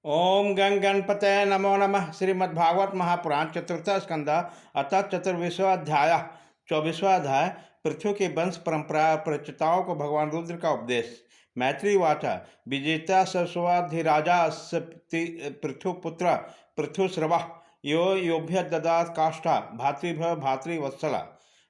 ओम गंग गणपते नमो नमः। श्रीमद्भागवत महापुराण चतुर्थ स्कंद अतः चतुर्विश्वाध्याय 24वां अध्याय। पृथ्वी की वंश परंपरा प्रचताओं को भगवान रुद्र का उपदेश। मैत्री वाचा विजेता सस्वाधिराजा पृथुपुत्र पृथुश्रव यो योभ्य ददात काष्ठा भातृभ्य भातृवत्सला।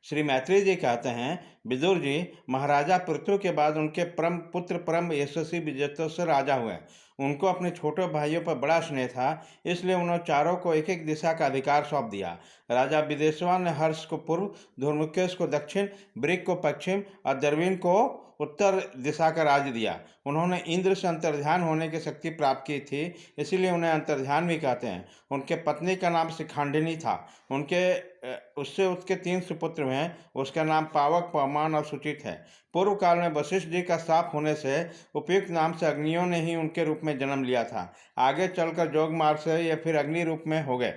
श्री मैत्री जी कहते हैं, विदुर जी महाराजा पृथु के बाद उनके परम पुत्र परम यशस्वी विजेता राजा हुए। उनको अपने छोटे भाइयों पर बड़ा स्नेह था, इसलिए उन्होंने चारों को एक एक दिशा का अधिकार सौंप दिया। राजा विदेशवान ने हर्ष को पूर्व, धुर्मुकेश को दक्षिण, वृक को पश्चिम और दरवीन को उत्तर दिशा का राज्य दिया। उन्होंने इंद्र से अंतर्ध्यान होने की शक्ति प्राप्त की थी, इसीलिए उन्हें अंतर्ध्यान भी कहते हैं। उनके पत्नी का नाम शिखांडिनी था। उससे उसके 3 सुपुत्र हैं। उसका नाम पावक, पवमान और सुचित है। पूर्व काल में वशिष्ठ जी का श्राप होने से उपयुक्त नाम से अग्नियों ने ही उनके रूप में जन्म लिया था। आगे चलकर जोग मार्ग से या फिर अग्नि रूप में हो गए।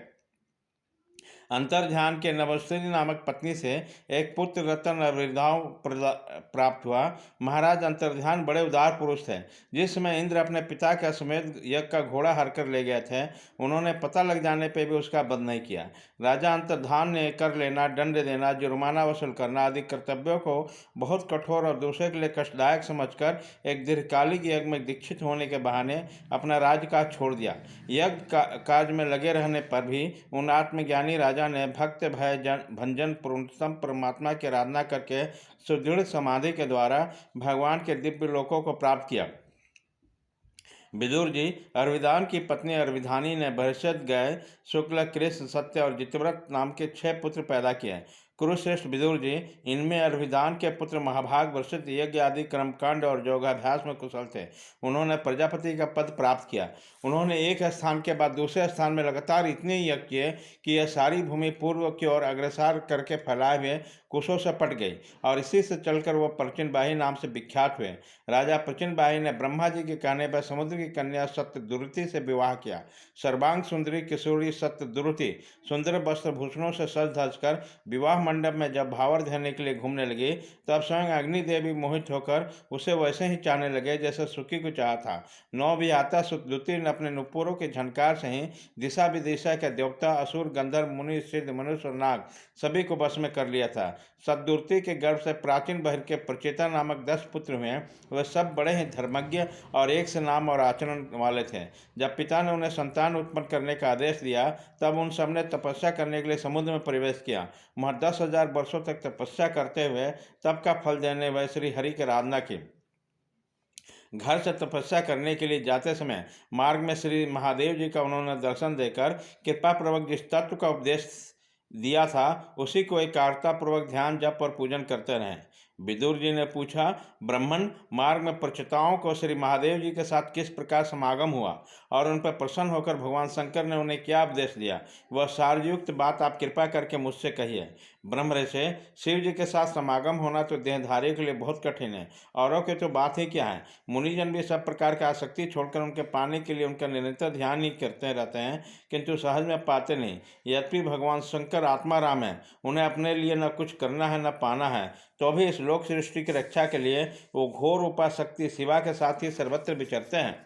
अंतर्ध्यान के नवस्त्री नामक पत्नी से एक पुत्र रत्न वृद्धाओं प्राप्त हुआ। महाराज अंतर्ध्यान बड़े उदार पुरुष थे। जिस समय इंद्र अपने पिता के समेत यज्ञ का घोड़ा हरकर ले गए थे, उन्होंने पता लग जाने पर भी उसका वध नहीं किया। राजा अंतर्ध्यान ने कर लेना, दंड देना, जुर्माना वसूल करना आदि कर्तव्यों को बहुत कठोर और दूसरे के लिए कष्टदायक समझकर एक दीर्घकालिक यज्ञ में दीक्षित होने के बहाने अपना राजकाज छोड़ दिया। यज्ञ काज में लगे रहने पर भी उन आत्मज्ञानी राजा ने भक्त भय भंजन पुरुषोत्तम परमात्मा की आराधना करके सुदृढ़ समाधि के द्वारा भगवान के दिव्य लोकों को प्राप्त किया। विदुर जी अरविदान की पत्नी अरविधानी ने भरषद, गय, शुक्ल, कृष्ण, सत्य और जितव्रत नाम के 6 पुत्र पैदा किए। कुरुश्रेष्ठ विदुर जी इनमें अरविदान के पुत्र महाभाग वर्षित यज्ञ आदि कर्मकांड और योगाभ्यास में कुशल थे। उन्होंने प्रजापति का पद प्राप्त किया। उन्होंने एक स्थान के बाद दूसरे स्थान में लगातार इतने यज्ञ किए कि यह सारी भूमि पूर्व की ओर अग्रसर करके फैलाए हुए कुशों से पट गई और इसी से चलकर वह प्रचिनबाही नाम से विख्यात हुए। राजा प्रचिनबाही ने ब्रह्मा जी के कहने पर समुद्र की कन्या सत्यदुर्ति से विवाह किया। सर्वांग सुंदरी किशोरी सत्यदुर्ति सुंदर वस्त्र भूषणों से सज धज कर विवाह मंडप में जब भावर देने के लिए घूमने लगे, तब स्वयं अग्निदेवी मोहित होकर उसे वैसे ही चाहने लगे जैसे सुखी को चाहा था। 9 विधाता सुतदुति ने अपने नुपुरों के झनकार से ही दिशा विदिशा के देवता, असुर, गंधर्व, मुनि, सिद्ध, मनुष्य और नाग सभी को बस में कर लिया था। सतदुर्ति के गर्भ से प्राचीन बहिर के प्रचेता नामक 10 पुत्र हुए। वे सब बड़े ही धर्मज्ञ और एक से नाम और आचरण वाले थे। जब पिता ने उन्हें संतान उत्पन्न करने का आदेश दिया, तब उन सब ने तपस्या करने के लिए समुद्र में प्रवेश किया। वहाँ 10,000 वर्षों तक तपस्या करते हुए तप का फल देने हुए श्री हरि की आराधना की। घर से तपस्या करने के लिए जाते समय मार्ग में श्री महादेव जी का उन्होंने दर्शन देकर कृपापूर्वक जिस तत्व का उपदेश दिया था, उसी को एकाग्रतापूर्वक ध्यान, जप और पूजन करते रहें। विदुर जी ने पूछा, ब्राह्मण, मार्ग में प्रचताओं को श्री महादेव जी के साथ किस प्रकार समागम हुआ और उन पर प्रसन्न होकर भगवान शंकर ने उन्हें क्या उपदेश दिया, वह सारयुक्त बात आप कृपा करके मुझसे कहिए। ब्रह्म से शिव जी के साथ समागम होना तो देहधारी के लिए बहुत कठिन है, औरों की तो बात ही क्या है। मुनिजन भी सब प्रकार की आसक्ति छोड़कर उनके पाने के लिए उनका निरंतर ध्यान ही करते रहते हैं, किंतु सहज में पाते नहीं। यद्यपि भगवान शंकर आत्मा राम है, उन्हें अपने लिए न कुछ करना है न पाना है, तो भी इस लोक सृष्टि की रक्षा के लिए वो घोर उपाशक्ति शिवा के साथ ही सर्वत्र विचरते हैं।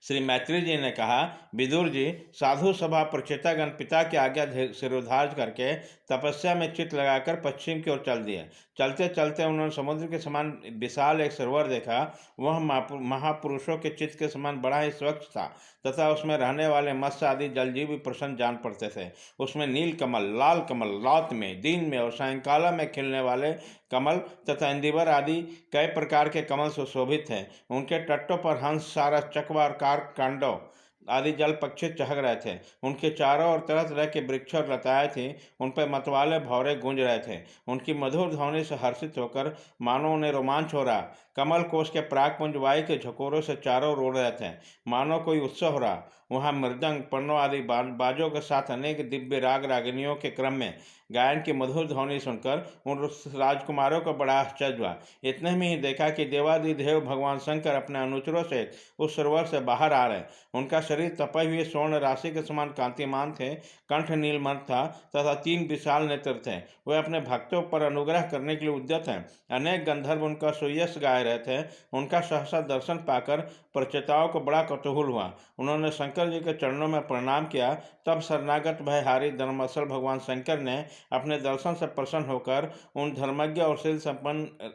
श्री मैत्री जी ने कहा, विदुर जी, साधु सभा प्रचेतागण पिता की आज्ञा शिरोधार्य करके तपस्या में चित्त लगाकर पश्चिम की ओर चल दिए। चलते चलते उन्होंने समुद्र के समान विशाल एक सरोवर देखा। वह महापुरुषों के चित्त के समान बड़ा ही स्वच्छ था तथा उसमें रहने वाले मत्स्य आदि जलजीव भी प्रसन्न जान पड़ते थे। उसमें नील कमल, लाल कमल, रात में, दिन में और सायंकाल में खिलने वाले कमल तथा इंदिवर आदि कई प्रकार के कमल सुशोभित हैं। उनके तटों पर हंस, सारस, चकवा और कारकांडव आदि जल पक्षी चहक रहे थे। उनके चारों ओर तरह तरह के वृक्ष और लताएं थी। उन पर मतवाले भौरे गूंज रहे थे। उनकी मधुर ध्वनि से हर्षित होकर मानो उन्हें रोमांच हो रहा। कमल कोश के प्रागपुंज वायु के झकोरों से चारों ओर उड़ रहे थे, मानो कोई उत्सव हो रहा। वहाँ मृदंग, पर्णों आदि बाजों के साथ अनेक दिव्य राग रागिनियों के क्रम में गायन की मधुर ध्वनि सुनकर उन राजकुमारों को बड़ा आश्चर्य हुआ। इतने में ही देखा कि देवादिदेव भगवान शंकर अपने अनुचरों से उस सरोवर से बाहर आ रहे। उनका शरीर तपे हुए स्वर्ण राशि के समान कांतिमान थे, कंठ नीलमणि था तथा 3 विशाल नेत्र थे। वे अपने भक्तों पर अनुग्रह करने के लिए उद्यत हैं। अनेक गंधर्व उनका सुयश गाए रहे थे। उनका सहसा दर्शन पाकर प्रचेताओं को बड़ा कौतूहल हुआ। उन्होंने शंकर जी के चरणों में प्रणाम किया। तब शरणागत भयहारी धर्मवत्सल भगवान शंकर ने अपने दर्शन से प्रसन्न होकर उन धर्मज्ञ और शील संपन्न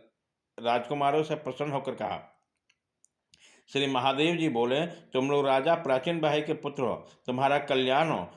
राजकुमारों से प्रसन्न होकर कहा। श्री महादेव जी बोले, तुम लोग राजा प्राचीन भाई के पुत्र हो, तुम्हारा कल्याण हो।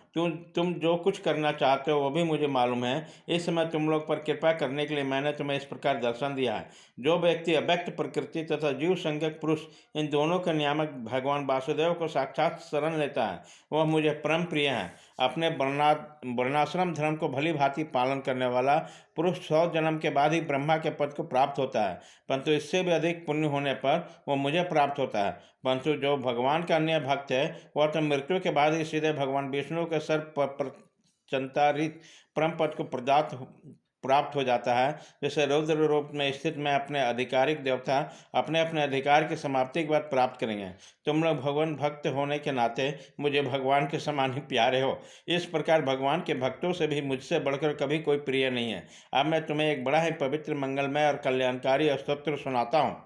तुम जो कुछ करना चाहते हो वो भी मुझे मालूम है। इस समय तुम लोग पर कृपा करने के लिए मैंने तुम्हें इस प्रकार दर्शन दिया है। जो व्यक्ति अव्यक्त प्रकृति तथा जीव संज्ञक पुरुष इन दोनों के नियामक भगवान वासुदेव को साक्षात शरण लेता है वह मुझे परम प्रिय है। अपने वर्णाश्रम धर्म को भली भांति पालन करने वाला पुरुष 100 जन्म के बाद ही ब्रह्मा के पद को प्राप्त होता है, परंतु इससे भी अधिक पुण्य होने पर वह मुझे प्राप्त होता है। परंतु जो भगवान का अन्य भक्त है वह तो मृत्यु के बाद ही सीधे भगवान विष्णु के सर्प पर चंतारित परम पद को प्राप्त हो जाता है। जैसे रुद्र रूप में स्थित मैं अपने आधिकारिक देवता अपने अपने अधिकार की समाप्ति के बाद प्राप्त करेंगे। तुम लोग भगवान भक्त होने के नाते मुझे भगवान के समान ही प्यारे हो। इस प्रकार भगवान के भक्तों से भी मुझसे बढ़कर कभी कोई प्रिय नहीं है। अब मैं तुम्हें एक बड़ा ही पवित्र, मंगलमय और कल्याणकारी स्तोत्र सुनाता हूँ।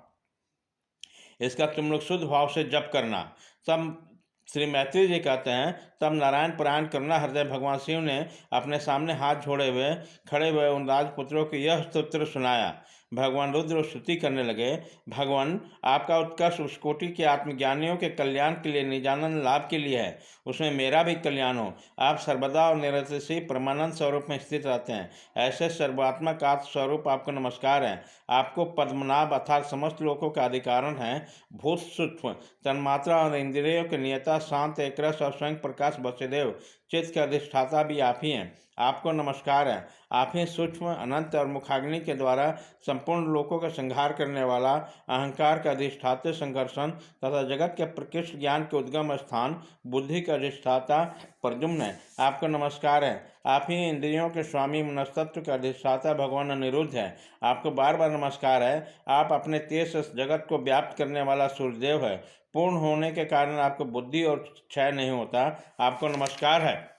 इसका तुम लोग शुद्ध भाव से जप करना। तब श्री मैत्री जी कहते हैं, तब नारायण परायण करुणा हृदय भगवान शिव ने अपने सामने हाथ जोड़े हुए खड़े हुए उन राजपुत्रों को यह स्तोत्र सुनाया। भगवान रुद्र स्तुति करने लगे, भगवान आपका उत्कर्ष उस कोटि के आत्मज्ञानियों के कल्याण के लिए, निजानंद लाभ के लिए है, उसमें मेरा भी कल्याण हो। आप सर्वदा और निरतिशय परमानंद स्वरूप में स्थित रहते हैं। ऐसे सर्वात्मक आत्म स्वरूप आपको नमस्कार है। आपको पद्मनाभ अर्थात समस्त लोकों का अधिकारण है। भूत सूक्ष्म तन्मात्रा और इंद्रियों के नियता, शांत, एक रस और स्वयं प्रकाश वसुदेव चित्त के अधिष्ठाता भी आप ही हैं। आपको नमस्कार है। आप ही सूक्ष्म, अनंत और मुखाग्नि के द्वारा संपूर्ण लोकों का संहार करने वाला, अहंकार का अधिष्ठाता, संघर्षण तथा जगत के प्रकृष्ट ज्ञान के उद्गम स्थान, बुद्धि का अधिष्ठाता प्रद्युम्न है। आपको नमस्कार है। आप ही इंद्रियों के स्वामी, मनस्तत्व का अधिष्ठाता भगवान अनिरुद्ध है। आपको बार बार नमस्कार है। आप अपने तेज से जगत को व्याप्त करने वाला सूर्यदेव है। पूर्ण होने के कारण आपको बुद्धि और क्षय नहीं होता। आपको नमस्कार है।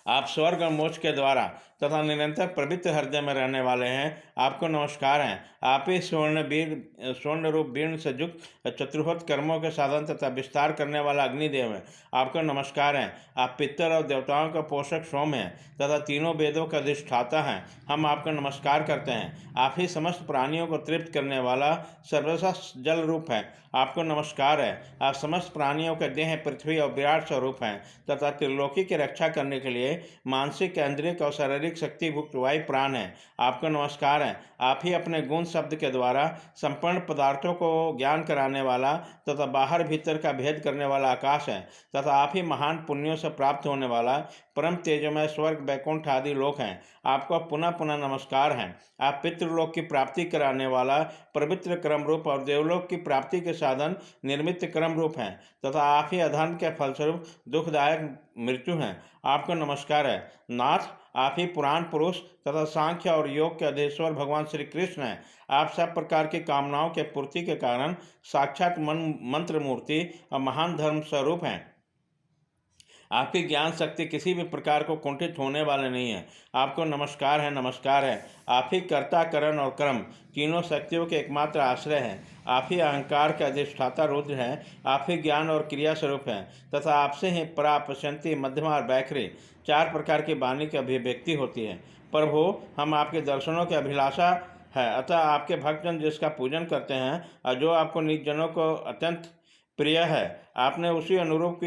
आप स्वर्ग और मोक्ष के द्वारा तथा निरंतर पवित्र हृदय में रहने वाले हैं। आपको नमस्कार हैं। आप ही स्वर्ण रूप वीर्ण से युक्त चतुर्भुज कर्मों के साधन तथा विस्तार करने वाला अग्निदेव हैं। आपको नमस्कार हैं। आप पितर और देवताओं का पोषक सोम हैं तथा तीनों वेदों का अधिष्ठाता हैं। हम आपको नमस्कार करते हैं। आप ही समस्त प्राणियों को तृप्त करने वाला सर्वश्रेष्ठ जल रूप है। आपको नमस्कार है। आप समस्त प्राणियों के देह पृथ्वी और विराट स्वरूप हैं तथा त्रिलोकी की रक्षा करने के लिए मानसिक, इंद्रियक और शारीरिक शक्ति भुक्त वायु प्राण है। आपको नमस्कार है। आप ही अपने गुण शब्द के द्वारा संपूर्ण पदार्थों को ज्ञान कराने वाला तथा बाहर भीतर का भेद करने वाला आकाश है तथा आप ही महान पुण्यों से प्राप्त होने वाला परम तेजमय स्वर्ग, वैकुंठ आदि लोक हैं। आपको पुनः पुनः नमस्कार है। आप पितृलोक की प्राप्ति कराने वाला पवित्र क्रम रूप और देवलोक की प्राप्ति के साधन निर्मित क्रम रूप हैं तथा आप ही अधर्म के फलस्वरूप दुखदायक मृत्यु हैं। आपको नमस्कार है। नाथ, आप ही पुराण पुरुष तथा सांख्य और योग के अधीश्वर भगवान श्री कृष्ण हैं। आप सब प्रकार की कामनाओं के पूर्ति के कारण साक्षात मंत्र मूर्ति और महान धर्म स्वरूप हैं। आपकी ज्ञान शक्ति किसी भी प्रकार को कुंठित होने वाले नहीं है। आपको नमस्कार है, नमस्कार है। आप ही कर्ता, करण और कर्म तीनों शक्तियों के एकमात्र आश्रय हैं। आप ही अहंकार के अधिष्ठाता रुद्र हैं। आप ही ज्ञान और क्रिया स्वरूप हैं तथा आपसे ही परा, पश्यंती, मध्यमा और वैखरी 4 प्रकार की वाणी की अभिव्यक्ति होती है। प्रभु, हम आपके दर्शनों की अभिलाषा है, अतः आपके भक्तजन जिसका पूजन करते हैं और जो आपको निज जनों को अत्यंत प्रिय है, आपने उसी अनुरूप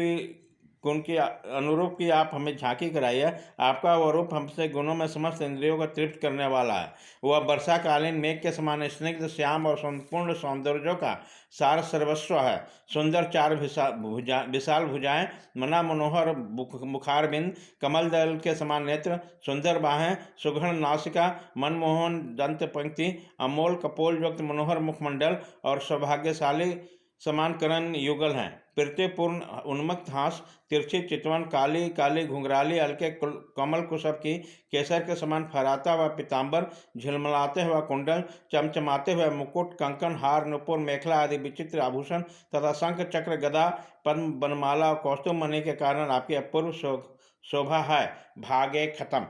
की आप हमें झांकी कराई है। आपका वह रूप हमसे गुणों में समस्त इंद्रियों को तृप्त करने वाला है। वह वर्षाकालीन मेघ के समान स्निग्ध, श्याम और संपूर्ण सौंदर्यों का सार सर्वस्व है। सुंदर 4 विशाल भुजाएं, मना मनोहर मुखारबिंद, कमल दल के समान नेत्र, सुंदर बाहें, सुघड़ नासिका, मनमोहन दंत पंक्ति, अमोल कपोल युक्त मनोहर मुखमंडल और सौभाग्यशाली समान करण युगल हैं। प्रीतिपूर्ण उन्मत्त हास, तिरछी चितवन, काली काली घुंघराली, हल्के कमल कुशभ की केसर के समान फहराता हुआ पीताम्बर, झिलमिलाते हुए कुंडल, चमचमाते हुए मुकुट, कंकन, हार, नुपुर, मेखला आदि विचित्र आभूषण तथा शंख, चक्र, गदा, पद्म, बनमाला और कौस्तुभ मणि के कारण आपकी अपूर्व शोभा है। भागे खत्म।